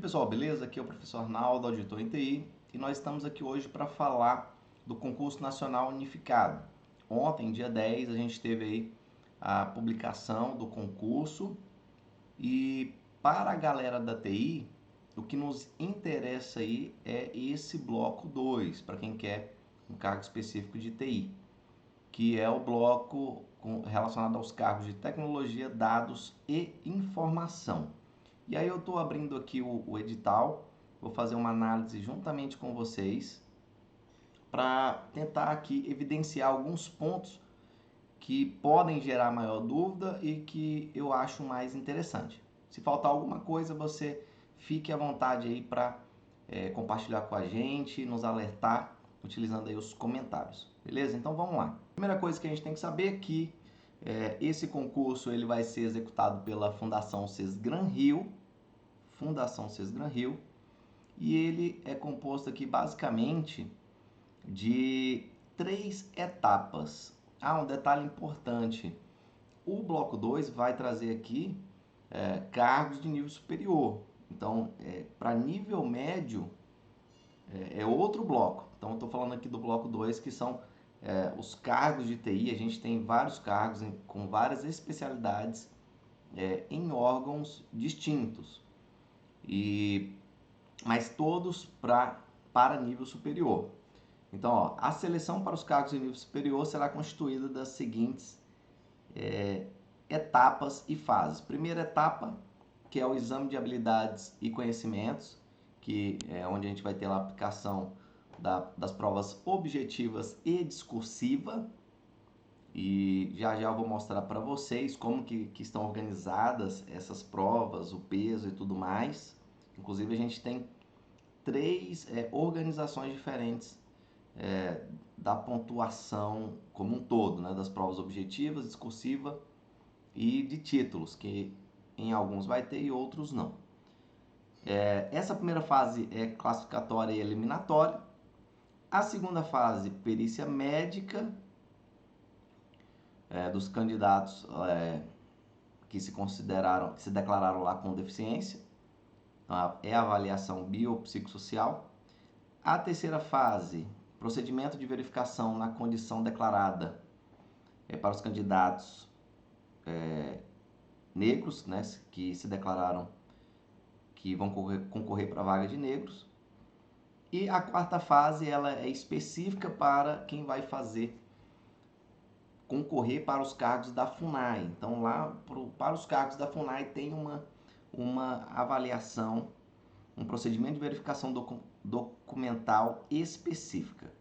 pessoal, beleza? Aqui é o professor Arnaldo, auditor em TI, e nós estamos aqui hoje para falar do concurso nacional unificado. Ontem, dia 10, a gente teve aí a publicação do concurso e para a galera da TI, o que nos interessa aí é esse bloco 2, para quem quer um cargo específico de TI, que é o bloco relacionado aos cargos de tecnologia, dados e informação. E aí eu estou abrindo aqui o edital, vou fazer uma análise juntamente com vocês para tentar aqui evidenciar alguns pontos que podem gerar maior dúvida e que eu acho mais interessante. Se faltar alguma coisa, você fique à vontade aí para compartilhar com a gente, nos alertar utilizando aí os comentários, beleza? Então vamos lá. Primeira coisa que a gente tem que saber é que esse concurso ele vai ser executado pela Fundação Sesgran Rio, e ele é composto aqui basicamente de 3 etapas. Um detalhe importante, o bloco 2 vai trazer aqui cargos de nível superior. Então, para nível médio, é outro bloco. Então, eu estou falando aqui do bloco 2, que são os cargos de TI. A gente tem vários cargos com várias especialidades em órgãos distintos. Mas todos para nível superior. Então, a seleção para os cargos de nível superior será constituída das seguintes etapas e fases. Primeira etapa, que é o exame de habilidades e conhecimentos, que é onde a gente vai ter a aplicação das provas objetivas e discursiva. E já eu vou mostrar para vocês como que estão organizadas essas provas, o peso e tudo mais. Inclusive a gente tem 3 organizações diferentes da pontuação como um todo, né? Das provas objetivas, discursiva e de títulos, que em alguns vai ter e outros não. Essa primeira fase é classificatória e eliminatória. A segunda fase, perícia médica, dos candidatos que se declararam lá com deficiência. Então, é a avaliação biopsicossocial. A terceira fase, procedimento de verificação na condição declarada para os candidatos negros, né, que se declararam que vão concorrer para a vaga de negros. E a quarta fase ela é específica para quem vai concorrer para os cargos da FUNAI. Então lá para os cargos da FUNAI tem uma avaliação, um procedimento de verificação documental específica.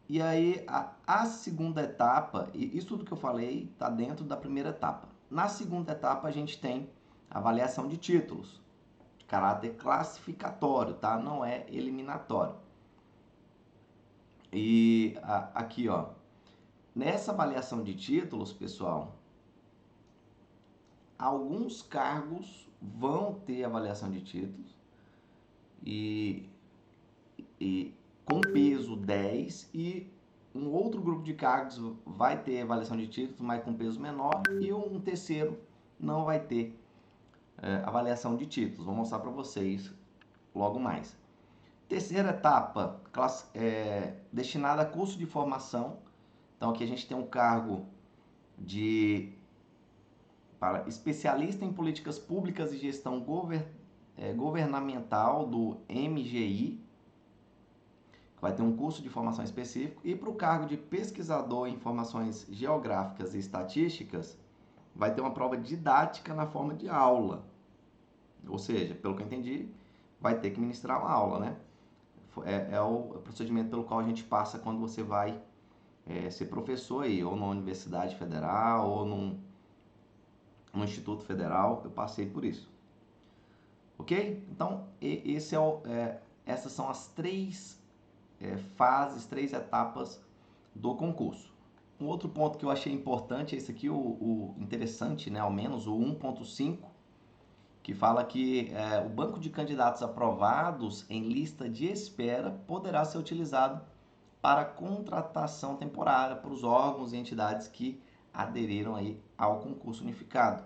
E aí a segunda etapa, e isso tudo que eu falei está dentro da primeira etapa. Na segunda etapa a gente tem avaliação de títulos, de caráter classificatório, tá? Não é eliminatório. E aqui, ó, nessa avaliação de títulos, pessoal, alguns cargos vão ter avaliação de títulos e com peso 10, e um outro grupo de cargos vai ter avaliação de títulos, mas com peso menor, e um terceiro não vai ter avaliação de títulos. Vou mostrar para vocês logo mais. Terceira etapa, destinada a curso de formação. Então aqui a gente tem um cargo para especialista em políticas públicas e gestão governamental do MGI, que vai ter um curso de formação específico. E para o cargo de pesquisador em informações geográficas e estatísticas, vai ter uma prova didática na forma de aula. Ou seja, pelo que eu entendi, vai ter que ministrar uma aula, né? É o procedimento pelo qual a gente passa quando você vai ser professor aí, ou numa universidade federal, ou num instituto federal. Eu passei por isso. Ok? Então, essas são as 3 fases, 3 etapas do concurso. Um outro ponto que eu achei importante é esse aqui, o interessante, né? Ao menos o 1.5, que fala que o banco de candidatos aprovados em lista de espera poderá ser utilizado para contratação temporária para os órgãos e entidades que aderiram aí ao concurso unificado.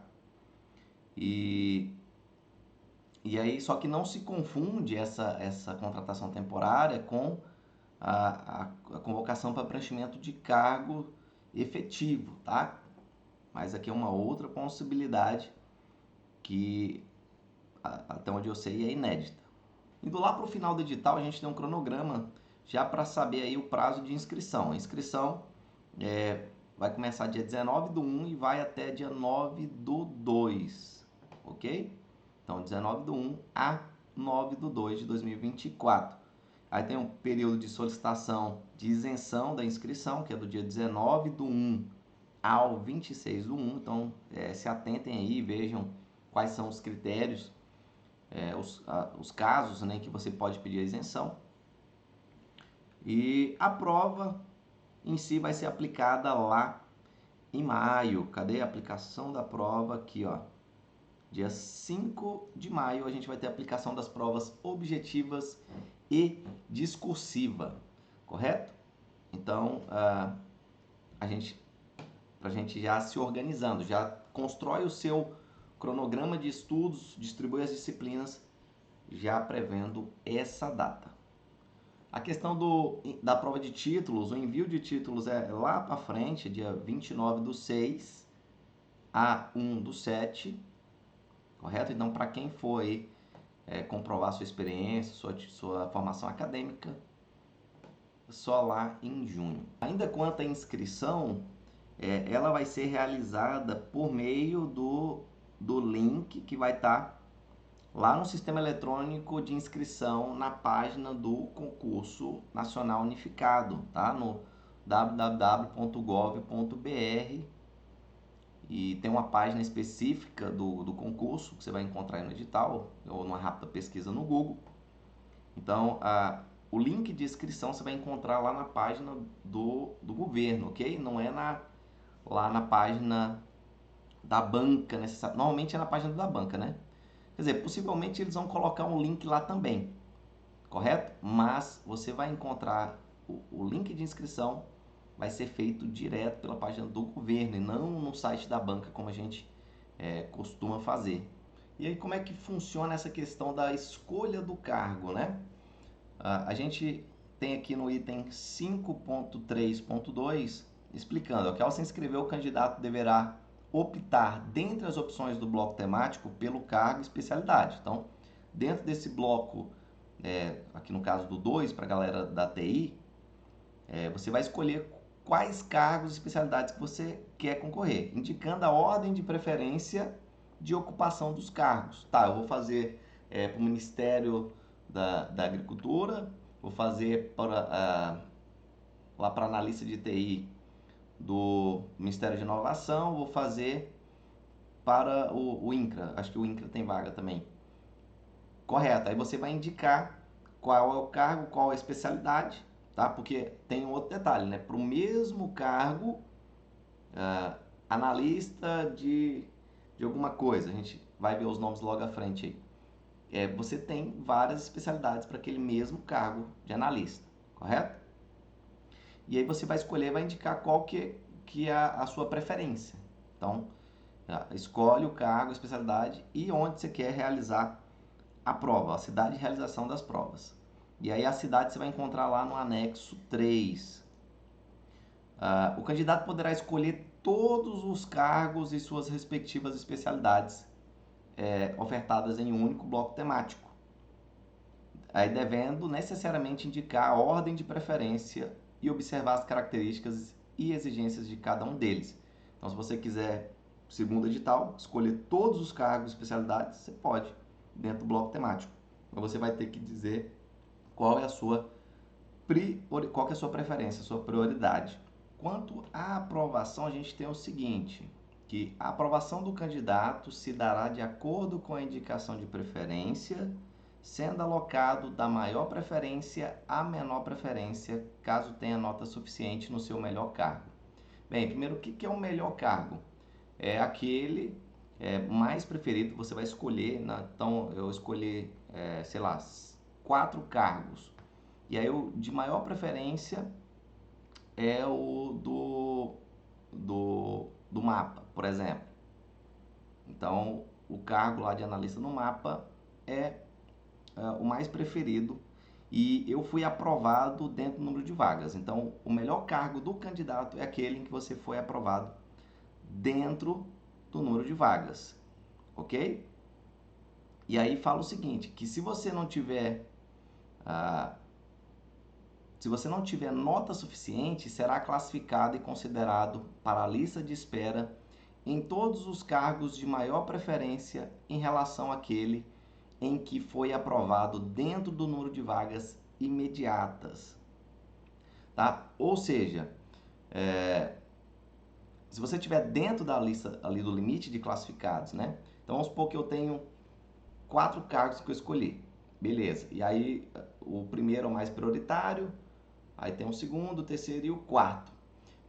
E E aí, só que não se confunde essa contratação temporária com a convocação para preenchimento de cargo efetivo, tá? Mas aqui é uma outra possibilidade que, até onde eu sei, é inédita. Indo lá para o final do edital, a gente tem um cronograma já para saber aí o prazo de inscrição. A inscrição vai começar dia 19 do 1 e vai até dia 9 do 2, ok? Então, 19 do 1 a 9 do 2 de 2024. Aí tem um período de solicitação de isenção da inscrição, que é do dia 19 do 1 ao 26 do 1. Então, se atentem aí, vejam quais são os critérios, os casos, né, que você pode pedir a isenção. E a prova em si vai ser aplicada lá em maio. Cadê a aplicação da prova? Aqui, ó. Dia 5 de maio a gente vai ter a aplicação das provas objetivas e discursiva, correto? Então, pra gente já se organizando, já constrói o seu cronograma de estudos, distribui as disciplinas, já prevendo essa data. A questão da prova de títulos, o envio de títulos é lá para frente, dia 29 do 6 a 1 do 7, correto? Então, para quem for aí comprovar sua experiência, sua formação acadêmica, só lá em junho. Ainda quanto à inscrição, ela vai ser realizada por meio do link que vai estar lá no Sistema Eletrônico de Inscrição, na página do Concurso Nacional Unificado, tá? No www.gov.br, e tem uma página específica do concurso que você vai encontrar aí no edital ou numa rápida pesquisa no Google. Então, o link de inscrição você vai encontrar lá na página do governo, ok? Não é lá na página da banca necessariamente. Normalmente é na página da banca, né? Quer dizer, possivelmente eles vão colocar um link lá também, correto? Mas você vai encontrar o link de inscrição, vai ser feito direto pela página do governo e não no site da banca, como a gente costuma fazer. E aí, como é que funciona essa questão da escolha do cargo, né? A gente tem aqui no item 5.3.2 explicando que ao se inscrever, o candidato deverá optar dentre as opções do bloco temático pelo cargo e especialidade. Então, dentro desse bloco, aqui no caso do 2, para a galera da TI, você vai escolher quais cargos e especialidades que você quer concorrer, indicando a ordem de preferência de ocupação dos cargos. Tá, eu vou fazer para o Ministério da Agricultura, vou fazer lá para analista de TI do Ministério de Inovação, vou fazer para o INCRA, acho que o INCRA tem vaga também. Correto, aí você vai indicar qual é o cargo, qual é a especialidade, tá? Porque tem um outro detalhe, né? Para o mesmo cargo, analista de alguma coisa, a gente vai ver os nomes logo à frente aí. Você tem várias especialidades para aquele mesmo cargo de analista, correto? E aí você vai escolher, vai indicar qual que é a sua preferência. Então, escolhe o cargo, a especialidade e onde você quer realizar a prova, a cidade de realização das provas. E aí a cidade você vai encontrar lá no anexo 3. O candidato poderá escolher todos os cargos e suas respectivas especialidades ofertadas em um único bloco temático, aí devendo necessariamente indicar a ordem de preferência e observar as características e exigências de cada um deles. Então, se você quiser, segundo edital, escolher todos os cargos e especialidades, você pode, dentro do bloco temático. Mas você vai ter que dizer qual é a sua preferência, a sua prioridade. Quanto à aprovação, a gente tem o seguinte, que a aprovação do candidato se dará de acordo com a indicação de preferência, sendo alocado da maior preferência à menor preferência, caso tenha nota suficiente no seu melhor cargo. Bem, primeiro, o que é o melhor cargo? É aquele mais preferido, você vai escolher, né? Então eu escolhi, sei lá, 4 cargos. E aí o de maior preferência é o do mapa, por exemplo. Então, o cargo lá de analista no mapa é o mais preferido e eu fui aprovado dentro do número de vagas. Então, o melhor cargo do candidato é aquele em que você foi aprovado dentro do número de vagas, ok? E aí fala o seguinte, que se você não tiver nota suficiente, será classificado e considerado para a lista de espera em todos os cargos de maior preferência em relação àquele em que foi aprovado dentro do número de vagas imediatas, tá? Ou seja, se você estiver dentro da lista ali do limite de classificados, né? Então vamos supor que eu tenho 4 cargos que eu escolhi, beleza? E aí o primeiro é o mais prioritário, aí tem o segundo, o terceiro e o quarto.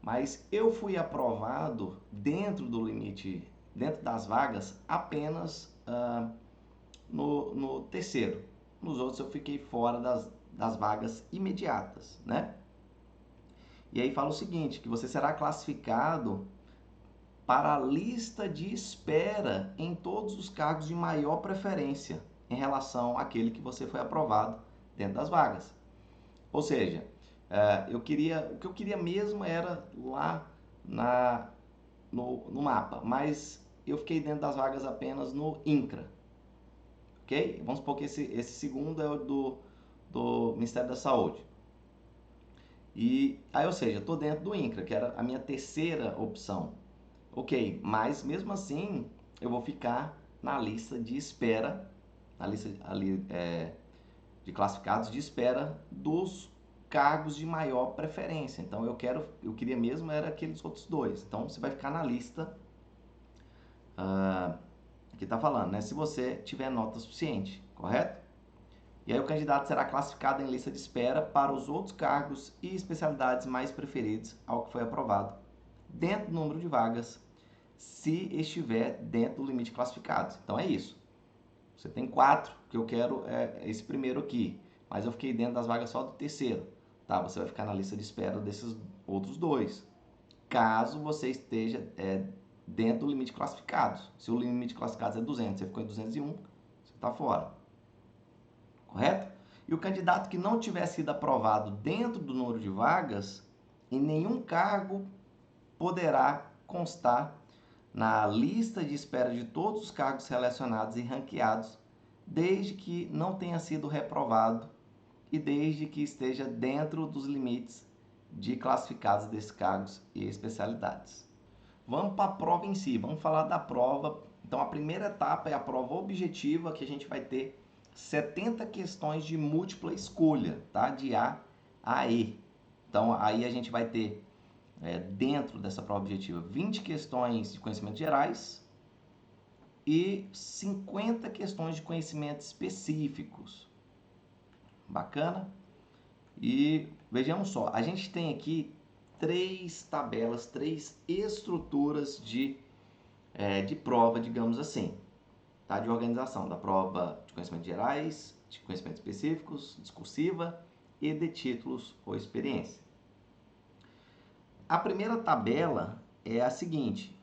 Mas eu fui aprovado dentro do limite, dentro das vagas, apenas no terceiro. Nos outros eu fiquei fora das vagas imediatas, né? E aí fala o seguinte, que você será classificado para a lista de espera em todos os cargos de maior preferência em relação àquele que você foi aprovado dentro das vagas. Ou seja, o que eu queria mesmo era lá no mapa, mas eu fiquei dentro das vagas apenas no INCRA. Ok? Vamos supor que esse segundo é o do Ministério da Saúde. E aí, ou seja, estou dentro do INCRA, que era a minha terceira opção. Ok, mas mesmo assim eu vou ficar na lista de espera, na lista ali de classificados de espera dos cargos de maior preferência. Então eu queria mesmo era aqueles outros dois. Então você vai ficar na lista que está falando, né? Se você tiver nota suficiente, correto? E aí o candidato será classificado em lista de espera para os outros cargos e especialidades mais preferidos ao que foi aprovado, dentro do número de vagas, se estiver dentro do limite classificado. Então é isso. Você tem 4, que eu quero esse primeiro aqui, mas eu fiquei dentro das vagas só do terceiro. Tá? Você vai ficar na lista de espera desses outros 2. Caso você esteja dentro do limite classificado. Se o limite classificado é 200, você ficou em 201, você está fora. Correto? E o candidato que não tiver sido aprovado dentro do número de vagas, em nenhum cargo poderá constar na lista de espera de todos os cargos selecionados e ranqueados, desde que não tenha sido reprovado e desde que esteja dentro dos limites de classificados desses cargos e especialidades. Vamos para a prova em si, vamos falar da prova. Então a primeira etapa é a prova objetiva, que a gente vai ter 70 questões de múltipla escolha, tá? De A a E. Então aí a gente vai ter dentro dessa prova objetiva 20 questões de conhecimentos gerais e 50 questões de conhecimentos específicos. Bacana? E vejamos só, a gente tem aqui 3 tabelas, 3 estruturas de prova, digamos assim, tá? De organização da prova de conhecimentos gerais, de conhecimentos específicos, discursiva e de títulos ou experiência. A primeira tabela é a seguinte,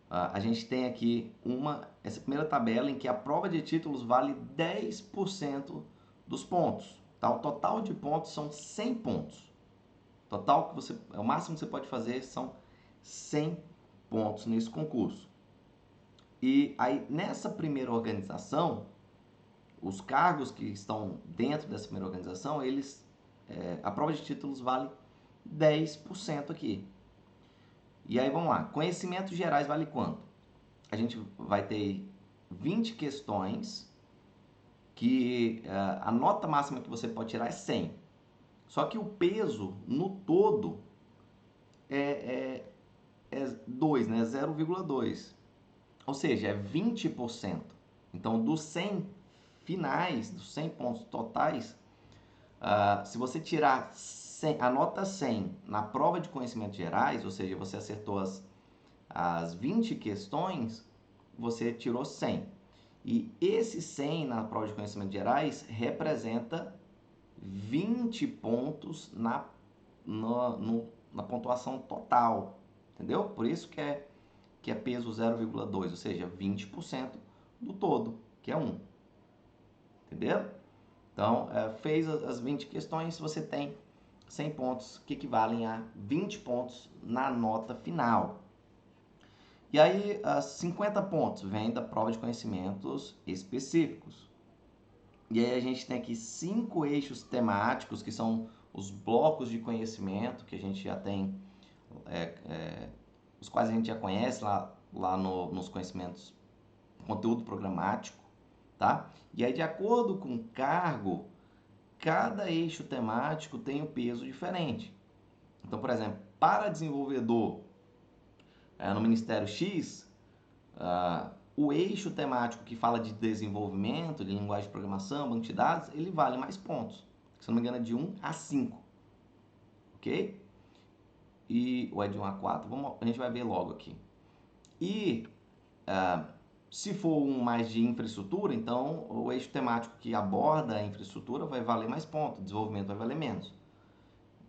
a gente tem aqui essa primeira tabela em que a prova de títulos vale 10% dos pontos, tá? O total de pontos são 100 pontos. Total o máximo que você pode fazer são 100 pontos nesse concurso. E aí nessa primeira organização, os cargos que estão dentro dessa primeira organização, a prova de títulos vale 10% aqui. E aí vamos lá, conhecimentos gerais vale quanto? A gente vai ter 20 questões que a nota máxima que você pode tirar é 100. Só que o peso no todo é 2, né? 0,2. Ou seja, é 20%. Então, dos 100 finais, dos 100 pontos totais, se você tirar a nota 100 na prova de conhecimentos gerais, ou seja, você acertou as 20 questões, você tirou 100. E esse 100 na prova de conhecimentos gerais representa 20 pontos na pontuação total, entendeu? Por isso que é peso 0,2, ou seja, 20% do todo, que é 1. Entenderam? Então, fez as 20 questões, você tem 100 pontos, que equivalem a 20 pontos na nota final. E aí, 50 pontos vem da prova de conhecimentos específicos. E aí a gente tem aqui 5 eixos temáticos, que são os blocos de conhecimento, que a gente já tem, os quais a gente já conhece lá nos conhecimentos, conteúdo programático, tá? E aí, de acordo com o cargo, cada eixo temático tem um peso diferente. Então, por exemplo, para desenvolvedor no Ministério X, o eixo temático que fala de desenvolvimento, de linguagem de programação, banco de dados, ele vale mais pontos. Se não me engano, é de 1 a 5. Ok? Ou é de 1 a 4? A gente vai ver logo aqui. E se for um mais de infraestrutura, então o eixo temático que aborda a infraestrutura vai valer mais pontos, o desenvolvimento vai valer menos.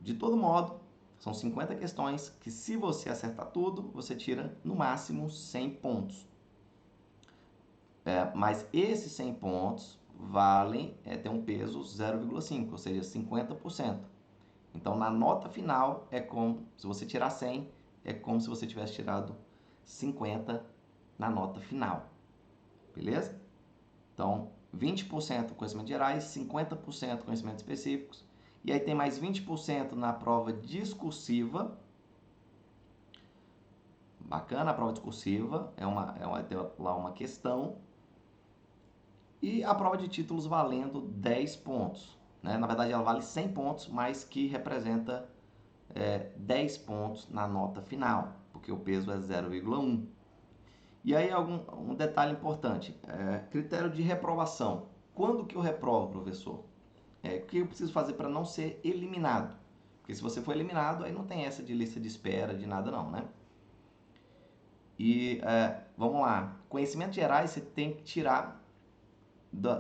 De todo modo, são 50 questões que, se você acertar tudo, você tira no máximo 100 pontos. Mas esses 100 pontos valem, tem um peso 0,5, ou seja, 50%. Então, na nota final, é como se você tirar 100, é como se você tivesse tirado 50 na nota final. Beleza? Então, 20% conhecimentos gerais, 50% conhecimentos específicos. E aí tem mais 20% na prova discursiva. Bacana a prova discursiva, tem lá uma questão. E a prova de títulos valendo 10 pontos. Né? Na verdade, ela vale 100 pontos, mas que representa 10 pontos na nota final, porque o peso é 0,1. E aí, um detalhe importante, critério de reprovação. Quando que eu reprovo, professor? O que eu preciso fazer para não ser eliminado? Porque se você for eliminado, aí não tem essa de lista de espera, de nada não, né? E vamos lá, conhecimentos gerais você tem que tirar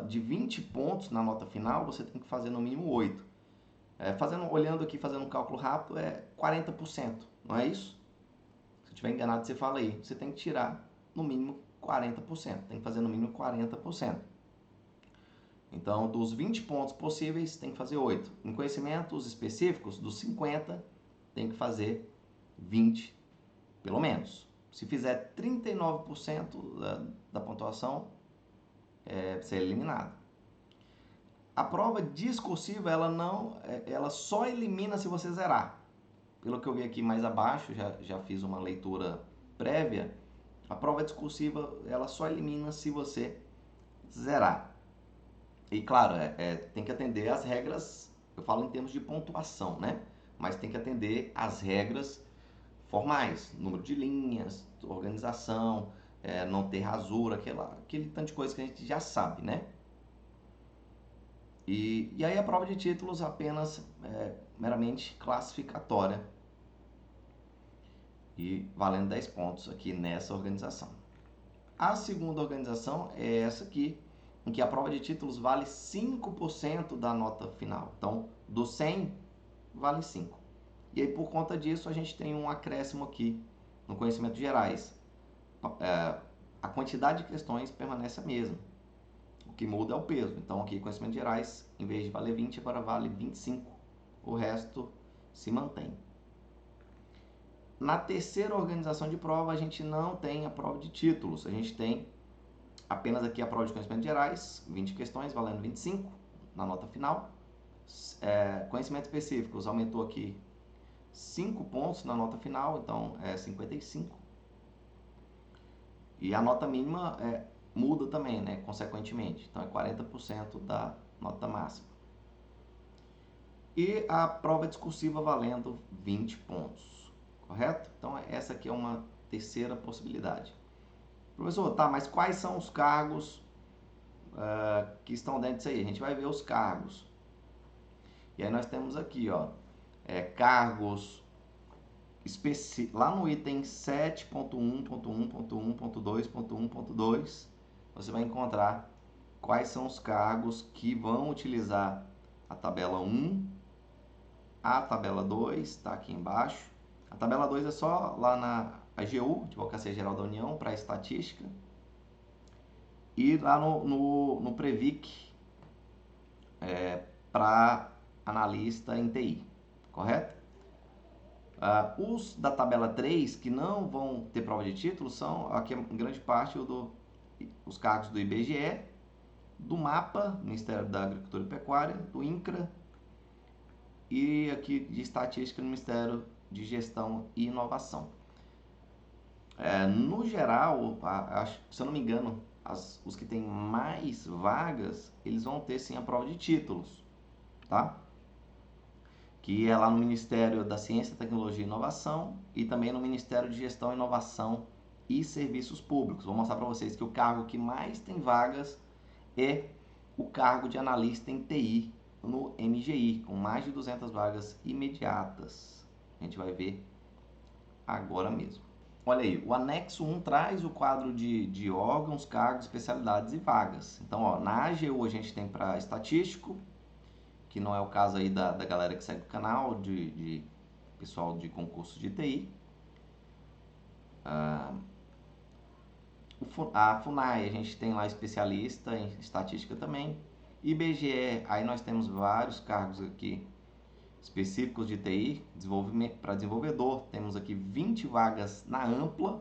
de 20 pontos na nota final, você tem que fazer no mínimo 8. Olhando aqui, fazendo um cálculo rápido, é 40%, não é isso? Se eu estiver enganado, você fala aí. Você tem que tirar no mínimo 40%, tem que fazer no mínimo 40%. Então, dos 20 pontos possíveis, tem que fazer 8. Em conhecimentos específicos, dos 50, tem que fazer 20, pelo menos. Se fizer 39% da pontuação, você é eliminado. A prova discursiva, ela só elimina se você zerar. Pelo que eu vi aqui mais abaixo, já fiz uma leitura prévia, a prova discursiva, ela só elimina se você zerar. E claro, tem que atender às regras, eu falo em termos de pontuação, né? Mas tem que atender às regras formais, número de linhas, organização, não ter rasura, aquele tanto de coisa que a gente já sabe, né? E aí a prova de títulos apenas meramente classificatória e valendo 10 pontos aqui nessa organização. A segunda organização é essa aqui, em que a prova de títulos vale 5% da nota final. Então, do 100, vale 5. E aí, por conta disso, a gente tem um acréscimo aqui no conhecimento gerais. A quantidade de questões permanece a mesma. O que muda é o peso. Então, aqui, conhecimento gerais, em vez de valer 20, agora vale 25. O resto se mantém. Na terceira organização de prova, a gente não tem a prova de títulos. A gente tem apenas aqui a prova de conhecimentos gerais, 20 questões, valendo 25 na nota final. Conhecimentos específicos, aumentou aqui 5 pontos na nota final, então é 55. E a nota mínima muda também, né, consequentemente. Então é 40% da nota máxima. E a prova discursiva valendo 20 pontos, correto? Então essa aqui é uma terceira possibilidade. Professor, tá, mas quais são os cargos que estão dentro disso aí? A gente vai ver os cargos. E aí nós temos aqui, ó, cargos lá no item 7.1.1.1.2.1.2, você vai encontrar quais são os cargos que vão utilizar a tabela 1, a tabela 2, está aqui embaixo. A tabela 2 é só lá na AGU, Advocacia Geral da União, para estatística. E lá no Previc, para analista em TI, correto? Os da tabela 3, que não vão ter prova de título, são aqui em grande parte os cargos do IBGE, do MAPA, Ministério da Agricultura e Pecuária, do INCRA e aqui de Estatística no Ministério de Gestão e Inovação. No geral, se eu não me engano, os que têm mais vagas, eles vão ter sim a prova de títulos, tá? Que é lá no Ministério da Ciência, Tecnologia e Inovação e também no Ministério de Gestão, Inovação e Serviços Públicos. Vou mostrar para vocês que o cargo que mais tem vagas é o cargo de analista em TI no MGI, com mais de 200 vagas imediatas. A gente vai ver agora mesmo. Olha aí, o anexo 1 traz o quadro de órgãos, cargos, especialidades e vagas. Então, ó, na AGU a gente tem para estatístico, que não é o caso aí da galera que segue o canal, de pessoal de concurso de TI. A FUNAI, a gente tem lá especialista em estatística também. IBGE, aí nós temos vários cargos aqui específicos de TI, para desenvolvedor, temos aqui 20 vagas na ampla,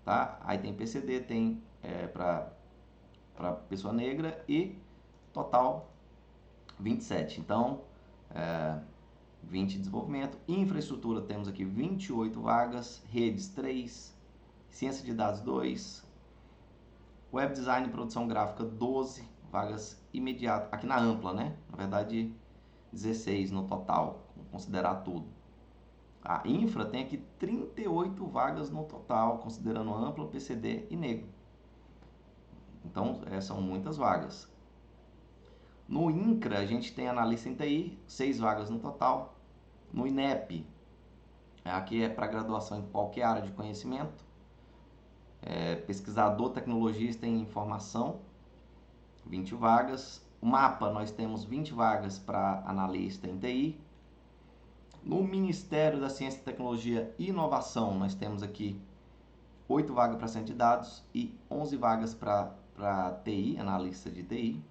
tá? Aí tem PCD, tem para pessoa negra e total 27. Então, 20 de desenvolvimento. Infraestrutura, temos aqui 28 vagas, redes 3, ciência de dados 2, web design e produção gráfica 12 vagas imediatas, aqui na ampla, né? Na verdade, 16 no total, considerar tudo. A infra tem aqui 38 vagas no total, considerando ampla, PCD e negro. Então, são muitas vagas. No INCRA, a gente tem analista em TI, 6 vagas no total. No INEP, aqui é para graduação em qualquer área de conhecimento. Pesquisador, tecnologista em informação, 20 vagas. O MAPA, nós temos 20 vagas para analista em TI. No Ministério da Ciência, Tecnologia e Inovação, nós temos aqui 8 vagas para ciência de dados e 11 vagas para TI, analista de TI.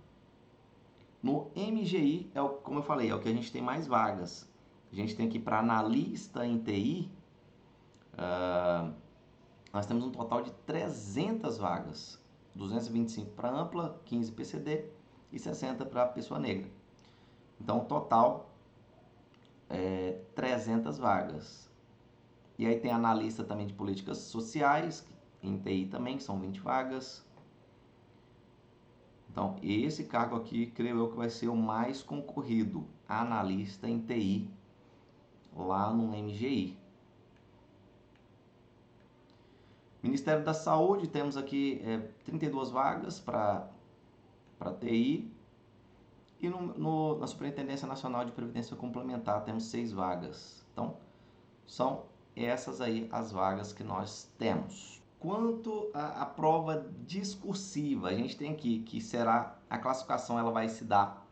No MGI, como eu falei, é o que a gente tem mais vagas. A gente tem aqui para analista em TI, nós temos um total de 300 vagas. 225 para ampla, 15 PCD e 60 para pessoa negra. Então, total 300 vagas. E aí tem analista também de políticas sociais, em TI também, que são 20 vagas. Então, esse cargo aqui, creio eu que vai ser o mais concorrido, analista em TI, lá no MGI. Ministério da Saúde, temos aqui 32 vagas para TI. E na Superintendência Nacional de Previdência Complementar temos 6 vagas. Então, são essas aí as vagas que nós temos. Quanto à prova discursiva, a gente tem aqui que será a classificação, ela vai se dar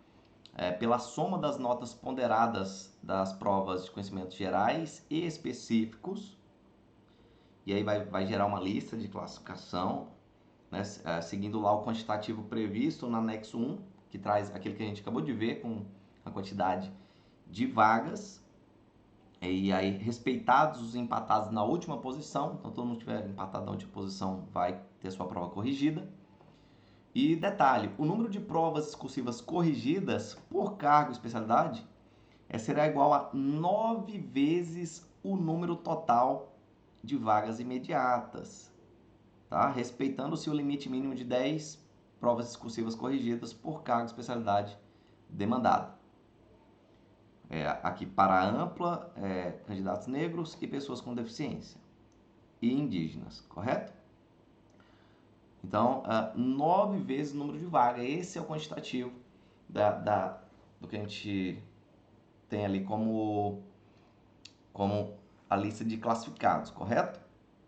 pela soma das notas ponderadas das provas de conhecimentos gerais e específicos. E aí vai gerar uma lista de classificação, né, seguindo lá o quantitativo previsto no anexo 1, que traz aquilo que a gente acabou de ver com a quantidade de vagas. E aí, respeitados os empatados na última posição, então todo mundo que estiver empatado na última posição vai ter sua prova corrigida. E detalhe, o número de provas discursivas corrigidas por cargo e especialidade será igual a 9 vezes o número total de vagas imediatas, tá? Respeitando-se o limite mínimo de 10 provas discursivas corrigidas por cargo e especialidade demandado. Aqui para ampla, candidatos negros e pessoas com deficiência e indígenas, correto? Então, 9 vezes o número de vaga. Esse é o quantitativo do que a gente tem ali como a lista de classificados, correto?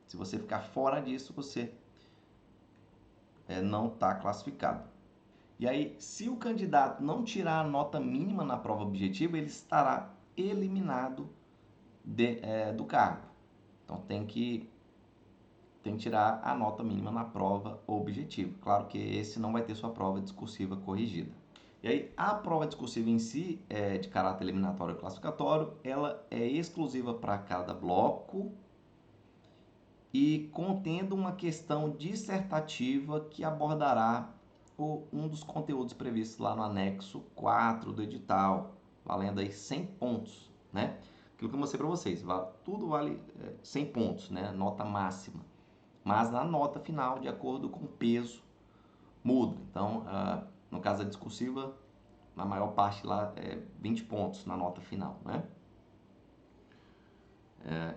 Se você ficar fora disso, você não está classificado. E aí, se o candidato não tirar a nota mínima na prova objetiva, ele estará eliminado do cargo. Então, tem que tirar a nota mínima na prova objetiva. Claro que esse não vai ter sua prova discursiva corrigida. E aí, a prova discursiva em si, de caráter eliminatório e classificatório, ela é exclusiva para cada bloco e contendo uma questão dissertativa que abordará um dos conteúdos previstos lá no anexo 4 do edital, valendo aí 100 pontos, né? Aquilo que eu mostrei para vocês, tudo vale 100 pontos, né? Nota máxima. Mas na nota final, de acordo com o peso, muda. Então, no caso da discursiva, na maior parte lá é 20 pontos na nota final, né?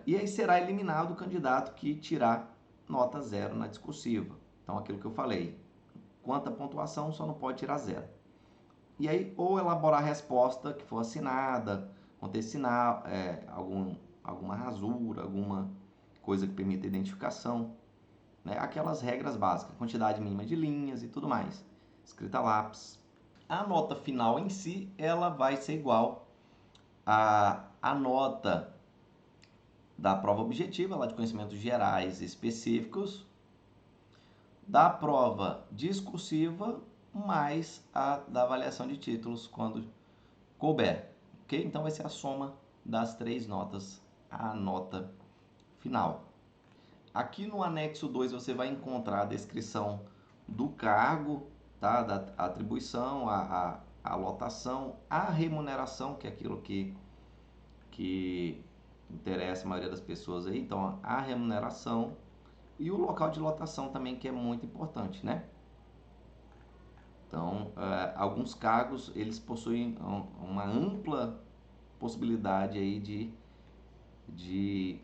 E aí será eliminado o candidato que tirar nota 0 na discursiva. Então, aquilo que eu falei, quanto à pontuação, só não pode tirar 0. E aí, ou elaborar a resposta que for assinada, conter sinal, alguma rasura, alguma coisa que permita identificação, né? Aquelas regras básicas, quantidade mínima de linhas e tudo mais, escrita a lápis. A nota final em si, ela vai ser igual à nota da prova objetiva, lá de conhecimentos gerais e específicos, da prova discursiva, mais a da avaliação de títulos, quando couber. Ok? Então, vai ser a soma das 3 notas, a nota final. Aqui no anexo 2 você vai encontrar a descrição do cargo, tá? Da atribuição, a lotação, a remuneração, que é aquilo que interessa a maioria das pessoas aí. Então, a remuneração e o local de lotação também, que é muito importante, né? Então, alguns cargos, eles possuem uma ampla possibilidade aí de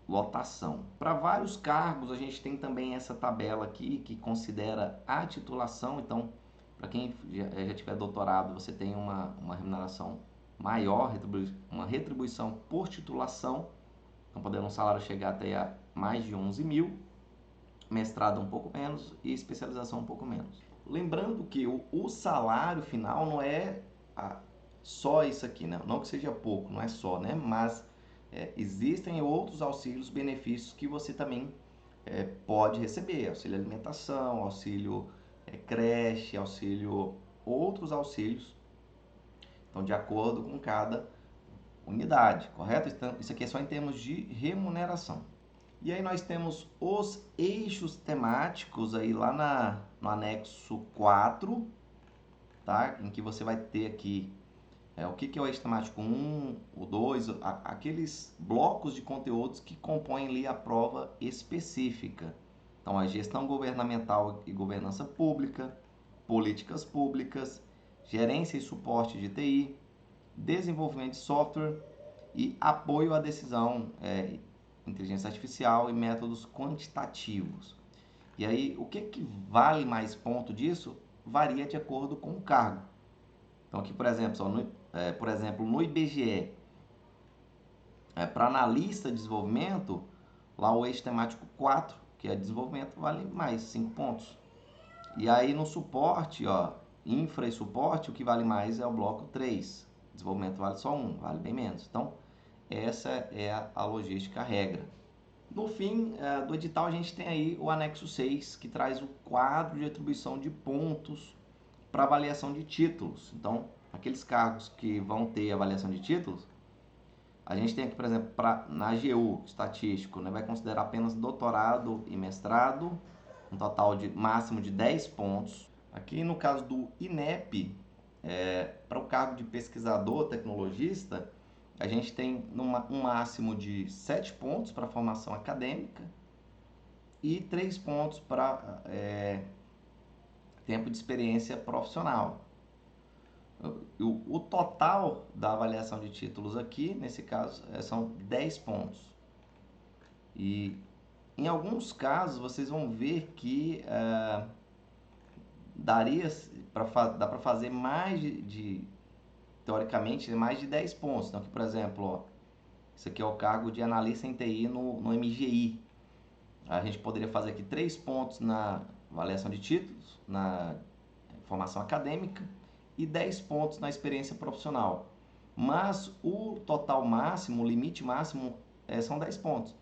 lotação. Para vários cargos, a gente tem também essa tabela aqui que considera a titulação. Então, para quem já tiver doutorado, você tem uma remuneração maior, uma retribuição por titulação. Então, podendo um salário chegar até a mais de 11 mil, mestrado um pouco menos e especialização um pouco menos. Lembrando que o salário final não é só isso aqui, né? Não que seja pouco, não é só, né? Mas existem outros auxílios, benefícios que você também pode receber. Auxílio alimentação, auxílio creche, outros auxílios. Então, de acordo com cada unidade, correto? Então, isso aqui é só em termos de remuneração. E aí nós temos os eixos temáticos aí lá no anexo 4, tá? Em que você vai ter aqui o que é o eixo temático 1, o 2, aqueles blocos de conteúdos que compõem ali a prova específica. Então, a gestão governamental e governança pública, políticas públicas, gerência e suporte de TI, desenvolvimento de software e apoio à decisão, inteligência artificial e métodos quantitativos. E aí, o que vale mais ponto disso varia de acordo com o cargo. Então, aqui, por exemplo, no IBGE, para analista de desenvolvimento, lá o eixo temático 4, que é desenvolvimento, vale mais 5 pontos. E aí, no suporte, infra e suporte, o que vale mais é o bloco 3. Desenvolvimento vale só 1, vale bem menos. Então, essa é a logística, a regra. No fim do edital, a gente tem aí o anexo 6, que traz o quadro de atribuição de pontos para avaliação de títulos. Então, aqueles cargos que vão ter avaliação de títulos, a gente tem aqui, por exemplo, na AGU, estatístico, né, vai considerar apenas doutorado e mestrado, um total de máximo de 10 pontos. Aqui no caso do INEP, para o cargo de pesquisador, tecnologista, a gente tem um máximo de 7 pontos para formação acadêmica e 3 pontos para tempo de experiência profissional. O total da avaliação de títulos aqui, nesse caso, são 10 pontos. E em alguns casos, vocês vão ver que dá para fazer mais teoricamente, mais de 10 pontos. Então, aqui, por exemplo, isso aqui é o cargo de analista em TI no MGI. A gente poderia fazer aqui 3 pontos na avaliação de títulos, na formação acadêmica, e 10 pontos na experiência profissional. Mas o total máximo, o limite máximo, são 10 pontos.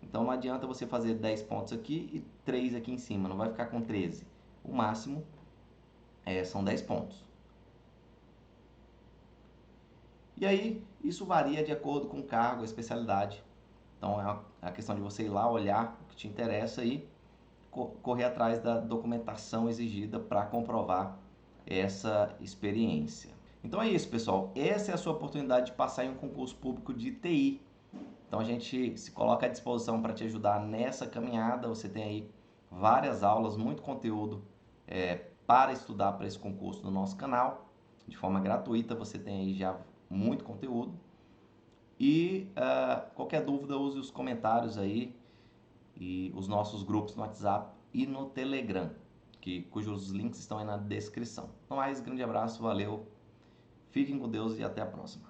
Então, não adianta você fazer 10 pontos aqui e 3 aqui em cima, não vai ficar com 13. O máximo são 10 pontos. E aí, isso varia de acordo com o cargo, a especialidade. Então, é a questão de você ir lá, olhar o que te interessa e correr atrás da documentação exigida para comprovar essa experiência. Então é isso, pessoal. Essa é a sua oportunidade de passar em um concurso público de TI. Então a gente se coloca à disposição para te ajudar nessa caminhada. Você tem aí várias aulas, muito conteúdo para estudar para esse concurso no nosso canal. De forma gratuita, você tem aí já muito conteúdo. E qualquer dúvida, use os comentários aí e os nossos grupos no WhatsApp e no Telegram, cujos links estão aí na descrição. Então, mais grande abraço, valeu, fiquem com Deus e até a próxima.